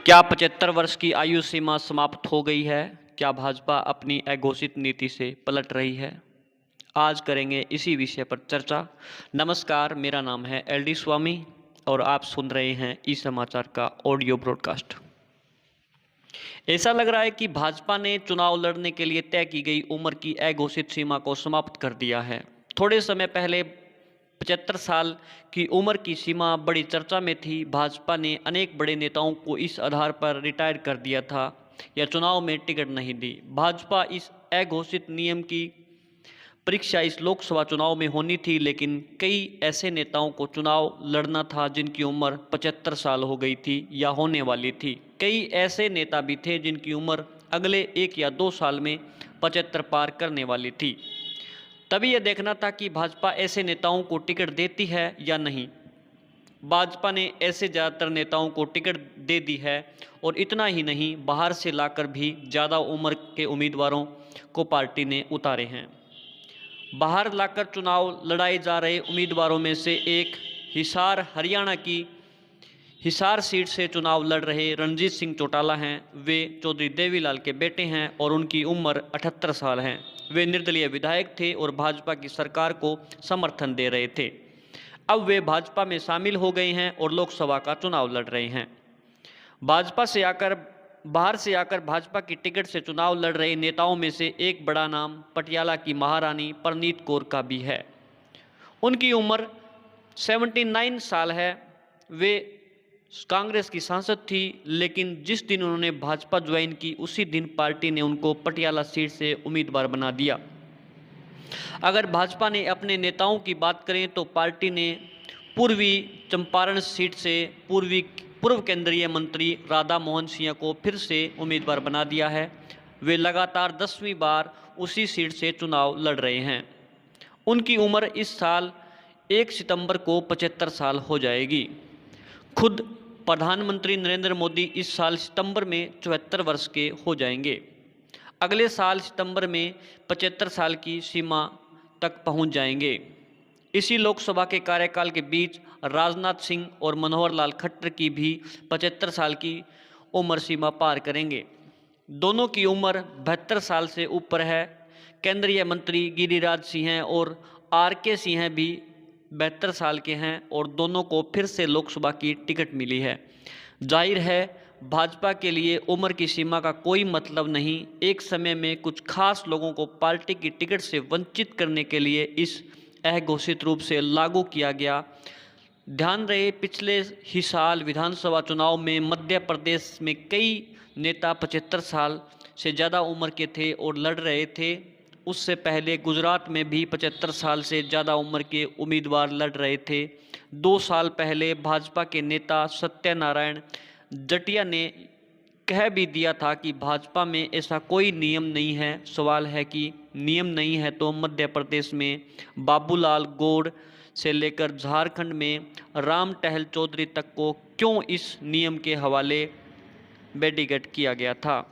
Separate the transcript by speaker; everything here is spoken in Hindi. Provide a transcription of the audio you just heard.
Speaker 1: क्या 75 वर्ष की आयु सीमा समाप्त हो गई है? क्या भाजपा अपनी अघोषित नीति से पलट रही है? आज करेंगे इसी विषय पर चर्चा। नमस्कार, मेरा नाम है एल डी स्वामी और आप सुन रहे हैं ई समाचार का ऑडियो ब्रॉडकास्ट। ऐसा लग रहा है कि भाजपा ने चुनाव लड़ने के लिए तय की गई उम्र की अघोषित सीमा को समाप्त कर दिया है। थोड़े समय पहले 75 साल की उम्र की सीमा बड़ी चर्चा में थी। भाजपा ने अनेक बड़े नेताओं को इस आधार पर रिटायर कर दिया था या चुनाव में टिकट नहीं दी। भाजपा इस अघोषित नियम की परीक्षा इस लोकसभा चुनाव में होनी थी, लेकिन कई ऐसे नेताओं को चुनाव लड़ना था जिनकी उम्र 75 साल हो गई थी या होने वाली थी। कई ऐसे नेता भी थे जिनकी उम्र अगले 1 या 2 साल में 75 पार करने वाली थी। तभी यह देखना था कि भाजपा ऐसे नेताओं को टिकट देती है या नहीं। भाजपा ने ऐसे ज़्यादातर नेताओं को टिकट दे दी है और इतना ही नहीं, बाहर से लाकर भी ज़्यादा उम्र के उम्मीदवारों को पार्टी ने उतारे हैं। बाहर लाकर चुनाव लड़ाए जा रहे उम्मीदवारों में से एक हिसार हरियाणा की हिसार सीट से चुनाव लड़ रहे रणजीत सिंह चौटाला हैं। वे चौधरी देवीलाल के बेटे हैं और उनकी उम्र 78 साल है। वे निर्दलीय विधायक थे और भाजपा की सरकार को समर्थन दे रहे थे। अब वे भाजपा में शामिल हो गए हैं और लोकसभा का चुनाव लड़ रहे हैं। बाहर से आकर भाजपा की टिकट से चुनाव लड़ रहे नेताओं में से एक बड़ा नाम पटियाला की महारानी परनीत कौर का भी है। उनकी उम्र 79 साल है। वे कांग्रेस की सांसद थी, लेकिन जिस दिन उन्होंने भाजपा ज्वाइन की उसी दिन पार्टी ने उनको पटियाला सीट से उम्मीदवार बना दिया। अगर भाजपा ने अपने नेताओं की बात करें तो पार्टी ने पूर्वी चंपारण सीट से पूर्व केंद्रीय मंत्री राधा मोहन सिंह को फिर से उम्मीदवार बना दिया है। वे लगातार 10वीं बार उसी सीट से चुनाव लड़ रहे हैं। उनकी उम्र इस साल 1 सितंबर को 75 साल हो जाएगी। खुद प्रधानमंत्री नरेंद्र मोदी इस साल सितंबर में 74 वर्ष के हो जाएंगे। अगले साल सितंबर में 75 साल की सीमा तक पहुंच जाएंगे। इसी लोकसभा के कार्यकाल के बीच राजनाथ सिंह और मनोहर लाल खट्टर की भी 75 साल की उम्र सीमा पार करेंगे। दोनों की उम्र 72 साल से ऊपर है। केंद्रीय मंत्री गिरिराज सिंह और RK सिंह भी 72 साल के हैं और दोनों को फिर से लोकसभा की टिकट मिली है। जाहिर है भाजपा के लिए उम्र की सीमा का कोई मतलब नहीं। एक समय में कुछ खास लोगों को पार्टी की टिकट से वंचित करने के लिए इस अघोषित रूप से लागू किया गया। ध्यान रहे, पिछले ही साल विधानसभा चुनाव में मध्य प्रदेश में कई नेता 75 साल से ज़्यादा उम्र के थे और लड़ रहे थे। उससे पहले गुजरात में भी 75 साल से ज़्यादा उम्र के उम्मीदवार लड़ रहे थे। 2 साल पहले भाजपा के नेता सत्यनारायण जटिया ने कह भी दिया था कि भाजपा में ऐसा कोई नियम नहीं है। सवाल है कि नियम नहीं है तो मध्य प्रदेश में बाबूलाल गौड़ से लेकर झारखंड में राम टहल चौधरी तक को क्यों इस नियम के हवाले बेटिगट किया गया था।